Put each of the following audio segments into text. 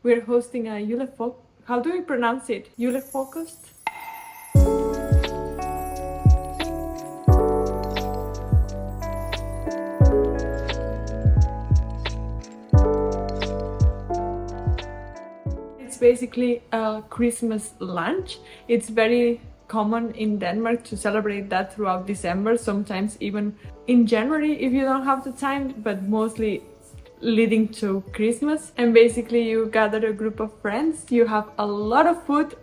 We're hosting a Julefrokost. How do we pronounce it? Julefrokost? It's basically a Christmas lunch. It's very common in Denmark to celebrate that throughout December, sometimes even in January if you don't have the time, but mostly leading to Christmas. And basically you gather a group of friends, you have a lot of food,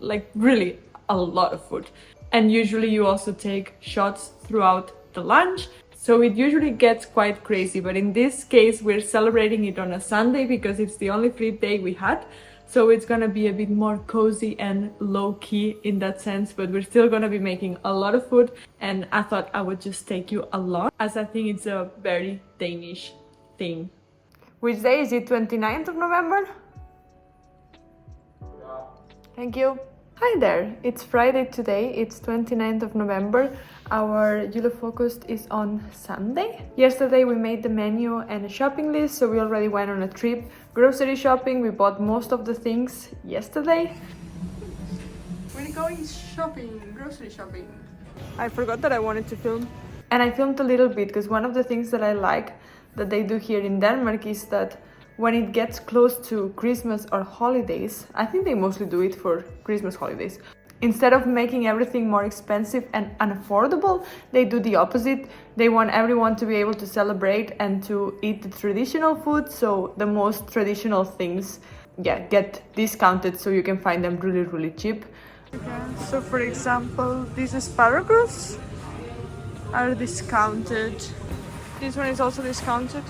like really a lot of food. And usually you also take shots throughout the lunch. So it usually gets quite crazy, but in this case we're celebrating it on a Sunday because it's the only free day we had. So it's gonna be a bit more cozy and low-key in that sense, but we're still gonna be making a lot of food, and I thought I would just take you along as I think it's a very Danish thing. Which day is it? 29th of November? Yeah. Thank you. Hi there, it's Friday today, it's 29th of November. Our Julefrokost is on Sunday. Yesterday we made the menu and a shopping list, so we already went on a trip grocery shopping. We bought most of the things yesterday. We're going shopping, grocery shopping. I forgot that I wanted to film. And I filmed a little bit because one of the things that I like that they do here in Denmark is that when it gets close to Christmas or holidays, I think they mostly do it for Christmas holidays. Instead of making everything more expensive and unaffordable, they do the opposite. They want everyone to be able to celebrate and to eat the traditional food. So the most traditional things, get discounted so you can find them really, really cheap. Okay, so for example, these asparagus are discounted. This one is also discounted.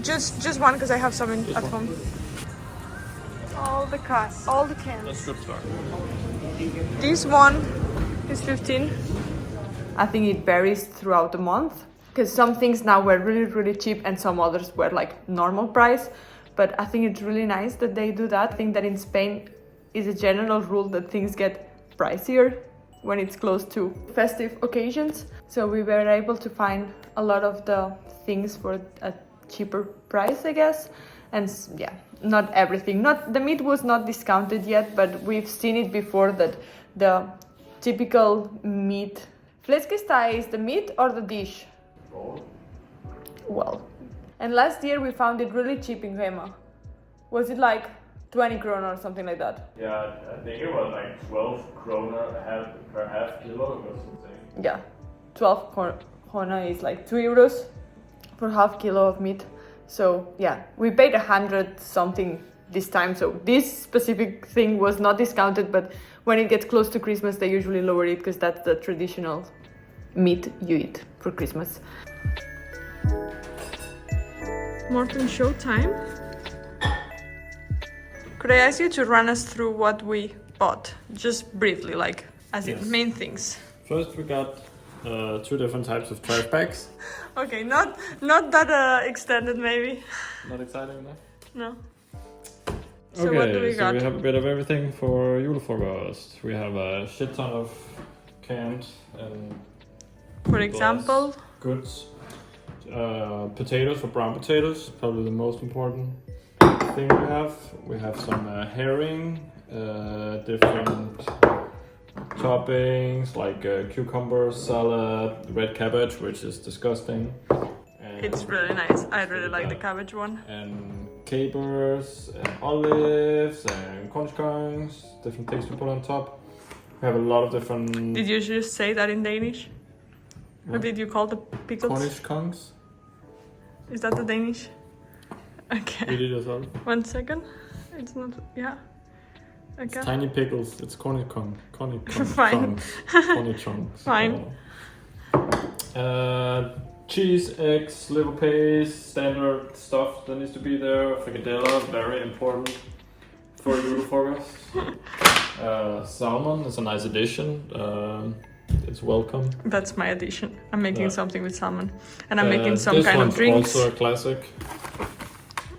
Just one because I have some at home. All the cans. That's good start. This one is 15. I think it varies throughout the month because some things now were really, really cheap and some others were like normal price. But I think it's really nice that they do that. I think that in Spain is a general rule that things get pricier when it's close to festive occasions. So we were able to find a lot of the things for a cheaper price, I guess. And yeah, not everything. The meat was not discounted yet, but we've seen it before that the typical meat. Flæskesteg is the meat or the dish? Well, and last year we found it really cheap in Rema. Was it like 20 krona or something like that? Yeah, I think it was like 12 krona per half kilo or something. Yeah, 12 krona is like 2 euros for half kilo of meat. So yeah, we paid 100 something this time. So this specific thing was not discounted, but when it gets close to Christmas, they usually lower it because that's the traditional meat you eat for Christmas. Morten, show time. Could I ask you to run us through what we bought? Just briefly, like as in main things. First we got 2 different types of trash bags. Okay, not that extended maybe. Not exciting enough? No. So what do we got? So we have a bit of everything for Julefrokost. We have a shit ton of canned and For example? goods. Potatoes for brown potatoes, probably the most important thing we have. We have some herring, different toppings like cucumber, salad, red cabbage, which is disgusting. And It's really nice. I really like the cabbage one. and capers, and olives, and cornscones, different things we put on top. We have a lot of different Did you just say that in Danish? Or What? did you call the pickles? cornichons. Is that the Danish? Okay. You did as well. 1 second. It's not. Yeah. Okay. It's tiny pickles. It's cornichons. Fine. Cornichons. Fine. Cheese, eggs, liver paste, standard stuff that needs to be there. Frikadelle, very important for Julefrokost. Salmon is a nice addition. It's welcome. That's my addition. I'm making Yeah. something with salmon, and I'm making some this kind of one's drinks. also a classic.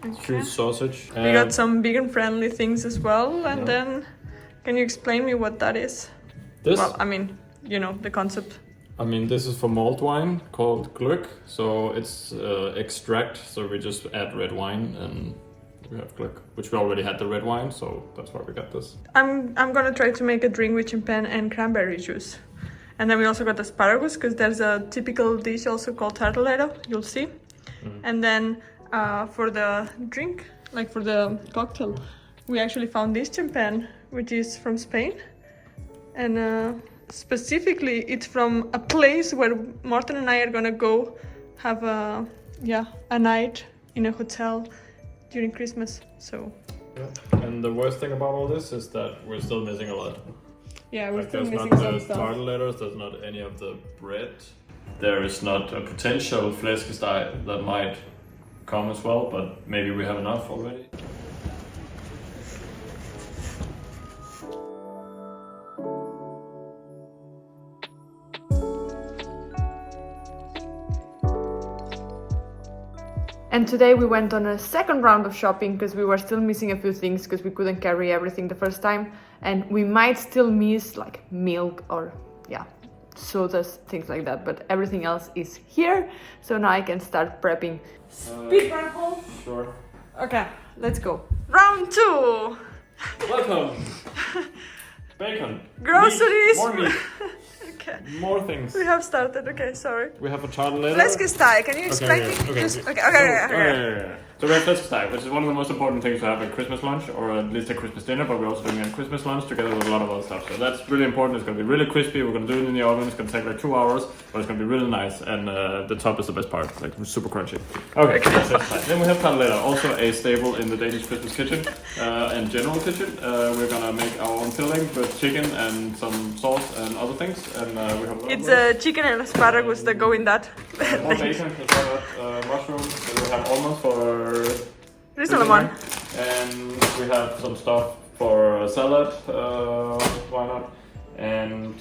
Okay. Huge sausage. We got some vegan-friendly things as well, and then can you explain me what that is? This. Well, I mean, you know the concept. I mean, this is for malt wine called glögg. So it's extract. So we just add red wine and we have Glück, which we already had the red wine, so that's why we got this. I'm gonna try to make a drink with champagne and cranberry juice. And then we also got asparagus, because there's a typical dish also called tartaleto, you'll see. And then for the drink, like for the cocktail, we actually found this champagne, which is from Spain. And specifically, it's from a place where Morten and I are gonna go have a night in a hotel during Christmas. So. Yeah. And the worst thing about all this is that we're still missing a lot. Yeah, we're like still there's missing not some the stuff. tartaletters, there's not any of the bread. There is not a potential flæskesteg that might come as well, but maybe we have enough already. And today we went on a second round of shopping because we were still missing a few things because we couldn't carry everything the first time. And we might still miss like milk or sodas, things like that. But everything else is here. So now I can start prepping. Speed run home? Sure. Okay, let's go. Round 2! Welcome! Bacon. Groceries. Meat. More meat. Okay. More things. We have started, okay, sorry. We have a tartaletter. Flæskesteg, can you explain me? Okay. Okay. So we have flæskesteg, which is one of the most important things to have at Christmas lunch, or at least a Christmas dinner, but we're also doing a Christmas lunch together with a lot of other stuff. So that's really important. It's going to be really crispy. We're going to do it in the oven. It's going to take like 2 hours, but it's going to be really nice. And the top is the best part, like super crunchy. Okay, that's flæskesteg. Then we have tartaletter, also a staple in the Danish Christmas kitchen and general kitchen. We're going to make our own filling with chicken and some sauce and other things. And we have It's chicken and asparagus that go in that. more bacon, mushroom. We have almonds for Risalamon. and we have some stuff for salad, why not? And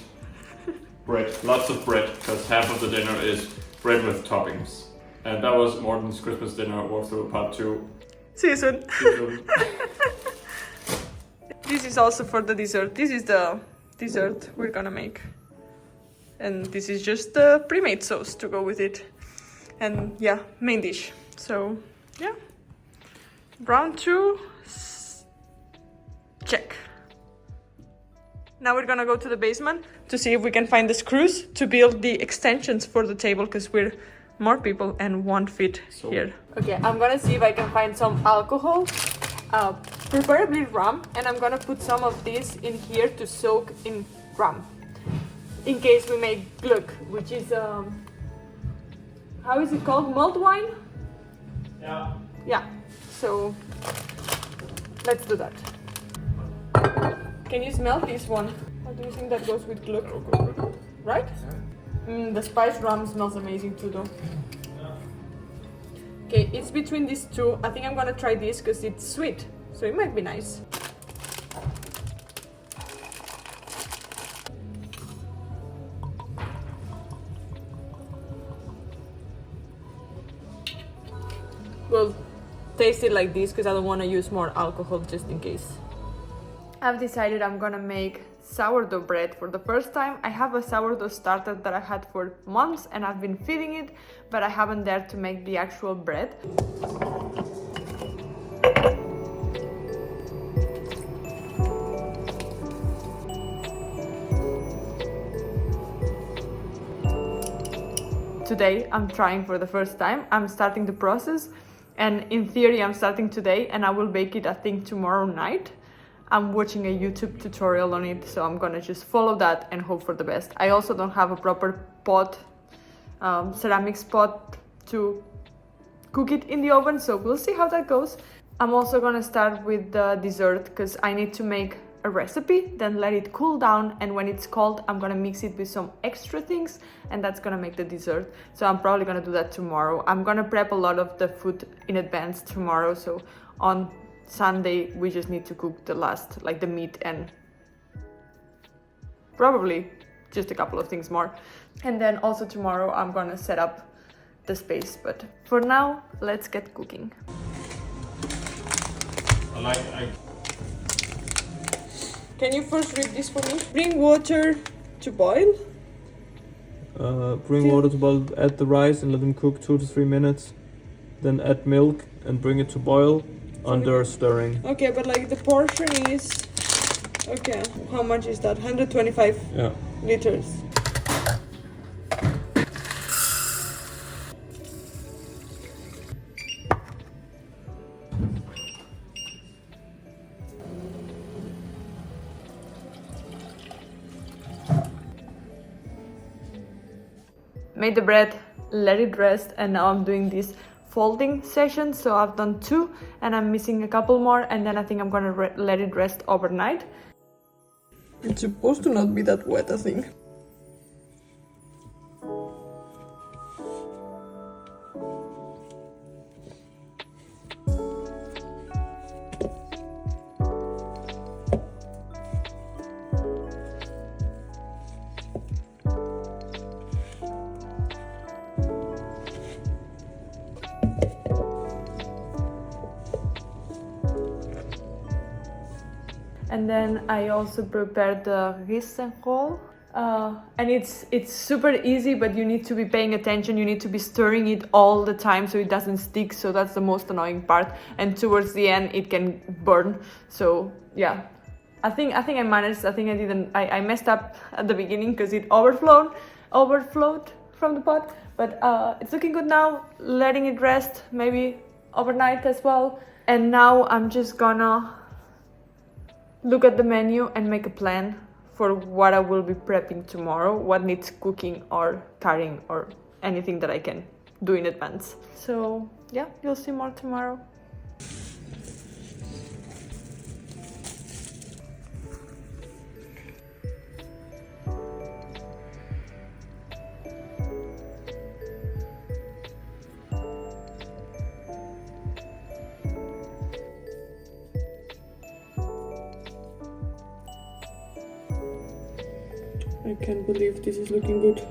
bread, lots of bread, because half of the dinner is bread with toppings. And that was Morten's Christmas dinner walkthrough part 2. See you soon. This is also for the dessert. This is the dessert we're gonna make. And this is just the pre-made sauce to go with it. And yeah, main dish. So yeah. Round 2, check. Now we're gonna go to the basement to see if we can find the screws to build the extensions for the table, because we're more people and won't fit here. Okay, I'm gonna see if I can find some alcohol, preferably rum, and I'm gonna put some of this in here to soak in rum, in case we make Glück, which is how is it called? Mulled wine? Yeah. Yeah. So let's do that. Can you smell this one? How do you think that goes with Glück? Right? The spiced rum smells amazing too, though. Okay, it's between these two. I think I'm gonna try this because it's sweet, so it might be nice. Well, taste it like this because I don't want to use more alcohol just in case. I've decided I'm gonna make sourdough bread for the first time. I have a sourdough starter that I had for months and I've been feeding it, but I haven't dared to make the actual bread. Today I'm trying for the first time. I'm starting the process. And in theory, I'm starting today and I will bake it, I think, tomorrow night. I'm watching a YouTube tutorial on it, so I'm gonna just follow that and hope for the best. I also don't have a proper pot, ceramics pot to cook it in the oven, so we'll see how that goes. I'm also gonna start with the dessert because I need to make a recipe, then let it cool down, and when it's cold I'm gonna mix it with some extra things and that's gonna make the dessert. So I'm probably gonna do that tomorrow. I'm gonna prep a lot of the food in advance tomorrow, so on Sunday we just need to cook the last, like the meat and probably just a couple of things more. And then also tomorrow I'm gonna set up the space, but for now let's get cooking. Can you first read this for me? Bring water to boil. Bring water to boil, add the rice and let them cook 2 to 3 minutes. Then add milk and bring it to boil. under stirring. Okay, but like the portion is... Okay, how much is that? 125 Yeah. liters. Made the bread, let it rest, and now I'm doing this folding session. So I've done 2 and I'm missing a couple more, and then I think I'm gonna let it rest overnight. It's supposed to not be that wet, I think. And then I also prepared the Rissenkool. And it's super easy, but you need to be paying attention. You need to be stirring it all the time so it doesn't stick. So that's the most annoying part. And towards the end, it can burn. So yeah, I think I managed. I think I messed up at the beginning because it overflowed from the pot. But it's looking good now. Letting it rest, maybe overnight as well. And now I'm just gonna look at the menu and make a plan for what I will be prepping tomorrow, what needs cooking or carrying or anything that I can do in advance. So yeah, you'll see more tomorrow. I can't believe this is looking good.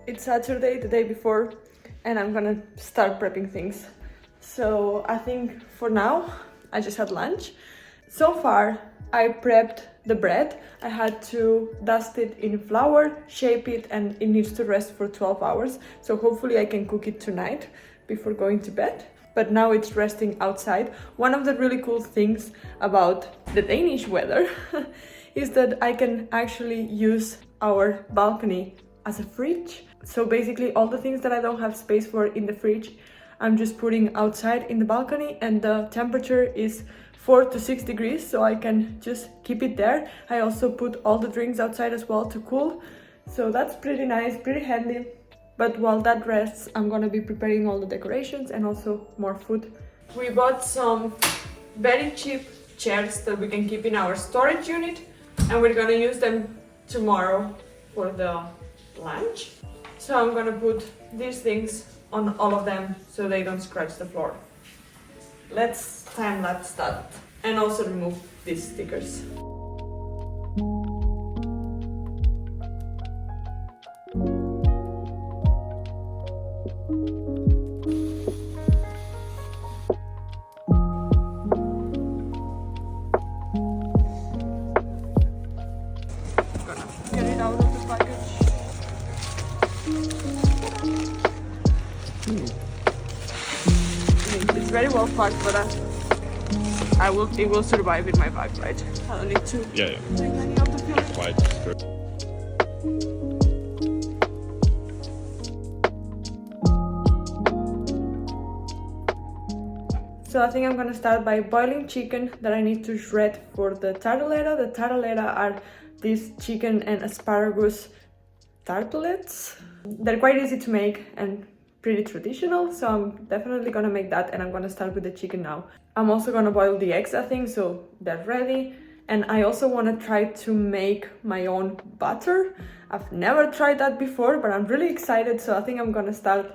It's Saturday, the day before, and I'm gonna start prepping things. So I think for now, I just had lunch. So far, I prepped the bread. I had to dust it in flour, shape it, and it needs to rest for 12 hours. So hopefully I can cook it tonight before going to bed. But now it's resting outside. One of the really cool things about the Danish weather is that I can actually use our balcony as a fridge. So basically all the things that I don't have space for in the fridge, I'm just putting outside in the balcony, and the temperature is 4 to 6 degrees, so I can just keep it there. I also put all the drinks outside as well to cool. So that's pretty nice, pretty handy. But while that rests, I'm gonna be preparing all the decorations and also more food. We bought some very cheap chairs that we can keep in our storage unit, and we're gonna use them tomorrow for the lunch. So I'm gonna put these things on all of them so they don't scratch the floor. Let's time-lapse that and also remove these stickers. Get it out of the package. It's very well packed, but it will survive in my bag, right? I don't need to take any of the filling. Quite true. So I think I'm gonna start by boiling chicken that I need to shred for the tartaleta. The tartaleta are these chicken and asparagus tartlets. They're quite easy to make and pretty traditional, so I'm definitely gonna make that, and I'm gonna start with the chicken now. I'm also gonna boil the eggs, I think, so they're ready. And I also want to try to make my own butter. I've never tried that before, but I'm really excited, so I think I'm gonna start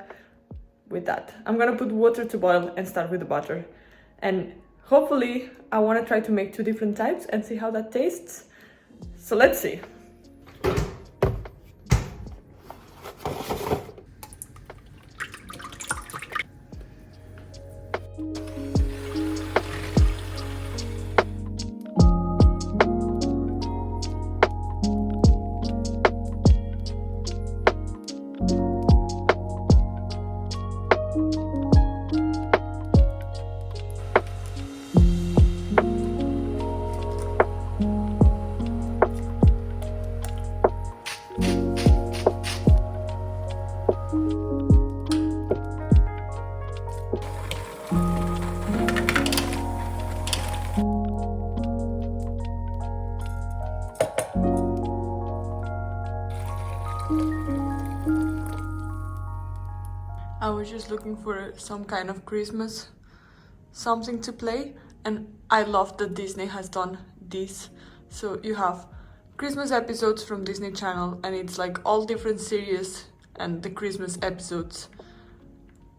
with that. I'm gonna put water to boil and start with the butter. And hopefully I want to try to make 2 different types and see how that tastes. So let's see. I was just looking for some kind of Christmas something to play, and I love that Disney has done this. So you have Christmas episodes from Disney Channel, and it's like all different series and the Christmas episodes.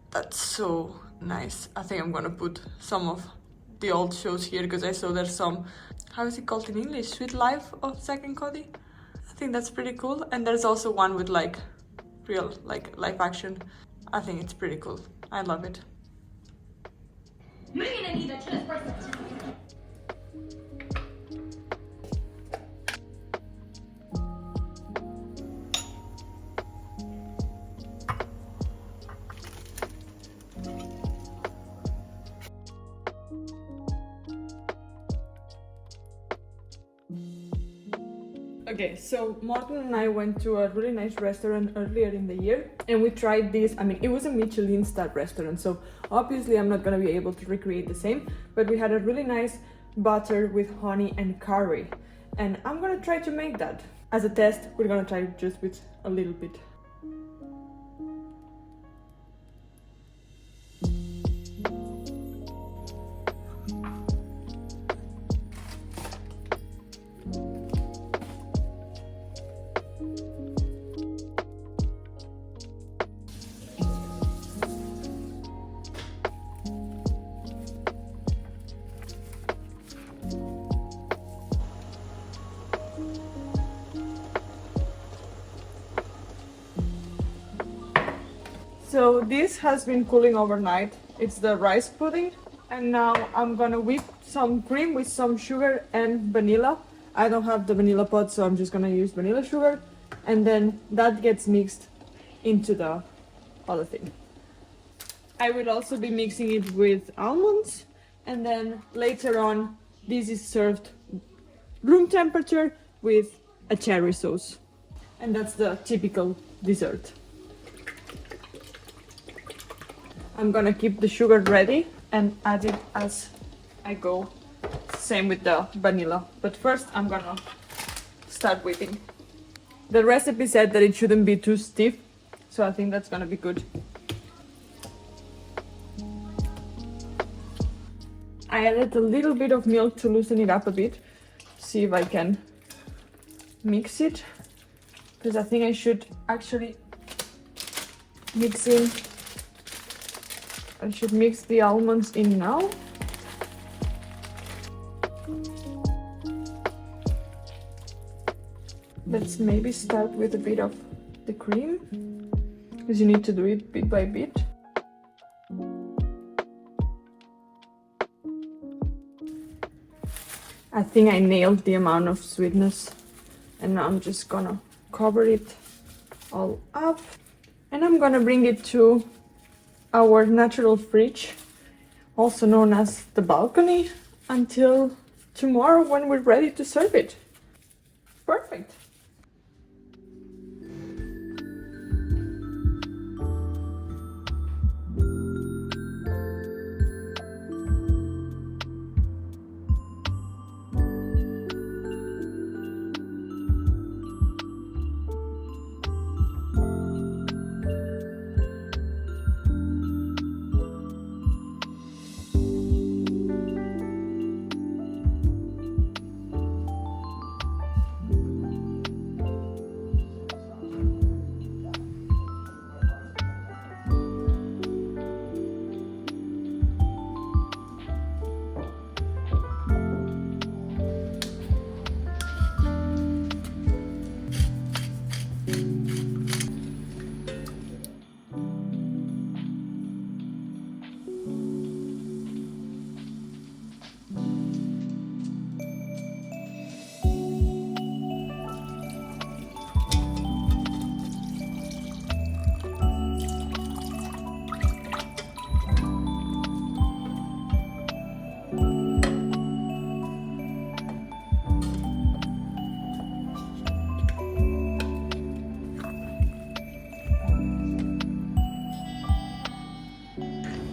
That's so nice. I think I'm gonna put some of the old shows here because I saw there's some, how is it called in English? Sweet Life of Zack and Cody? I think that's pretty cool. And there's also one with like real, like live action. I think it's pretty cool. I love it. Okay, so Morten and I went to a really nice restaurant earlier in the year, and we tried this. I mean, it was a Michelin star restaurant, so obviously I'm not gonna be able to recreate the same, but we had a really nice butter with honey and curry, and I'm gonna try to make that. As a test, we're gonna try just with a little bit. So this has been cooling overnight. It's the rice pudding, and now I'm gonna whip some cream with some sugar and vanilla. I don't have the vanilla pot, so I'm just gonna use vanilla sugar, and then that gets mixed into the other thing. I will also be mixing it with almonds, and then later on this is served room temperature with a cherry sauce, and that's the typical dessert. I'm gonna keep the sugar ready and add it as I go. Same with the vanilla. But first I'm gonna start whipping. The recipe said that it shouldn't be too stiff, so I think that's gonna be good. I added a little bit of milk to loosen it up a bit. See if I can mix it, because I think I should actually mix in. I should mix the almonds in now. Let's maybe start with a bit of the cream, because you need to do it bit by bit. I think I nailed the amount of sweetness, and now I'm just gonna cover it all up, and I'm gonna bring it to our natural fridge, also known as the balcony, until tomorrow when we're ready to serve it. Perfect.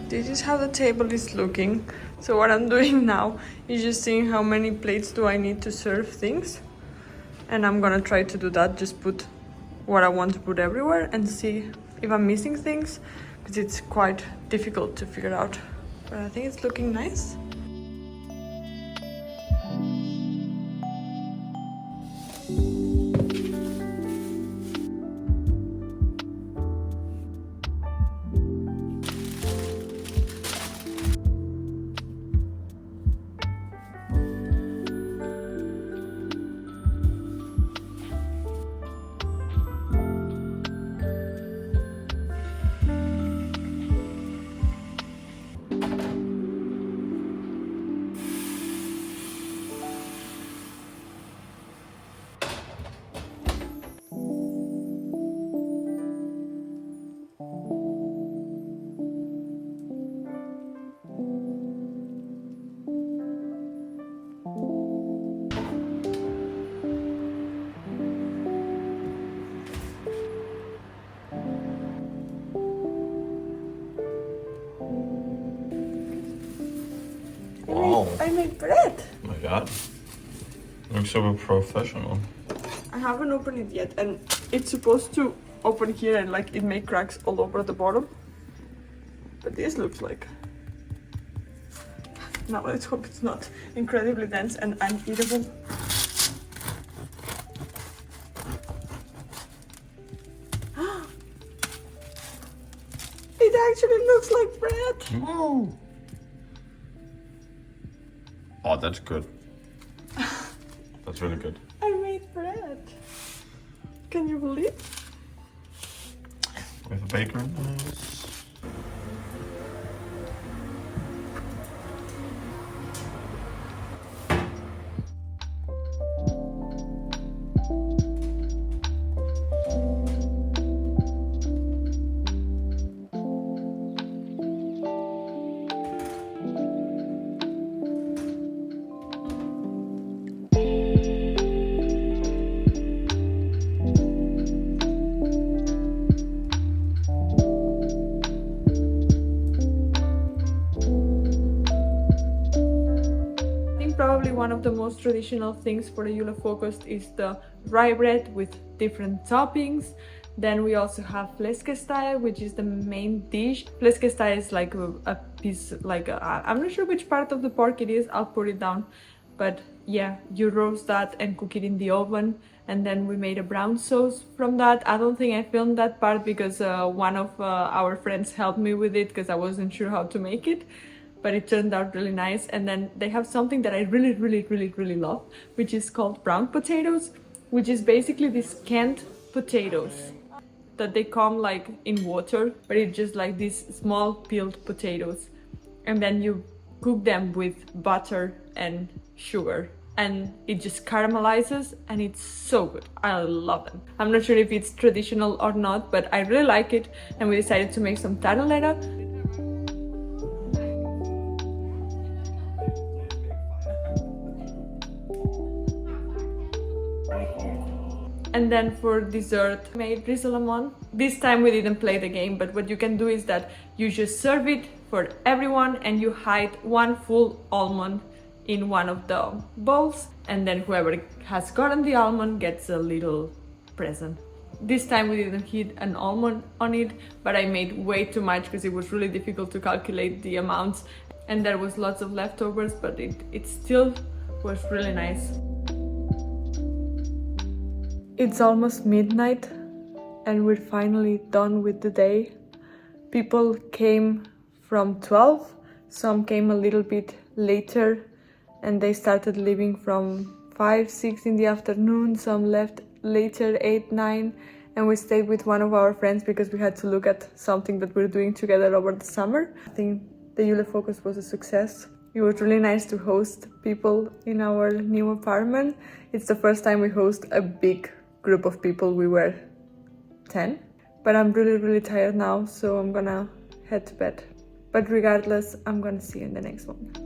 This is how the table is looking. So what I'm doing now is just seeing how many plates do I need to serve things. And I'm gonna try to do that, just put what I want to put everywhere and see if I'm missing things, because it's quite difficult to figure out. But I think it's looking nice. Wow. I made bread. Oh my god. Looks so professional. I haven't opened it yet, and it's supposed to open here and like it make cracks all over the bottom. But this looks like... Now let's hope it's not incredibly dense and uneatable. It actually looks like bread. Woo. Oh, that's good. That's really good. I made bread. Can you believe? With a baker. Probably one of the most traditional things for the Julefrokost is the rye bread with different toppings. Then we also have flæskesteg, which is the main dish. Flæskesteg is like a piece, like I'm not sure which part of the pork it is, I'll put it down. But yeah, you roast that and cook it in the oven. And then we made a brown sauce from that. I don't think I filmed that part because one of our friends helped me with it because I wasn't sure how to make it. But it turned out really nice. And then they have something that I really love, which is called brown potatoes, which is basically these canned potatoes that they come like in water, but it's just like these small peeled potatoes. And then you cook them with butter and sugar, and it just caramelizes, and it's so good. I love them. I'm not sure if it's traditional or not, but I really like it, and we decided to make some tarteletta. And then for dessert, I made risalamon. This time we didn't play the game, but what you can do is that you just serve it for everyone and you hide one full almond in one of the bowls, and then whoever has gotten the almond gets a little present. This time we didn't hit an almond on it, but I made way too much because it was really difficult to calculate the amounts, and there was lots of leftovers, but it still was really nice. It's almost midnight and we're finally done with the day. People came from 12, some came a little bit later, and they started leaving from 5, 6 in the afternoon, some left later, 8, 9, and we stayed with one of our friends because we had to look at something that we're doing together over the summer. I think the Julefrokost was a success. It was really nice to host people in our new apartment. It's the first time we host a big group of people. We were 10, but I'm really tired now, so I'm gonna head to bed. But regardless, I'm gonna see you in the next one.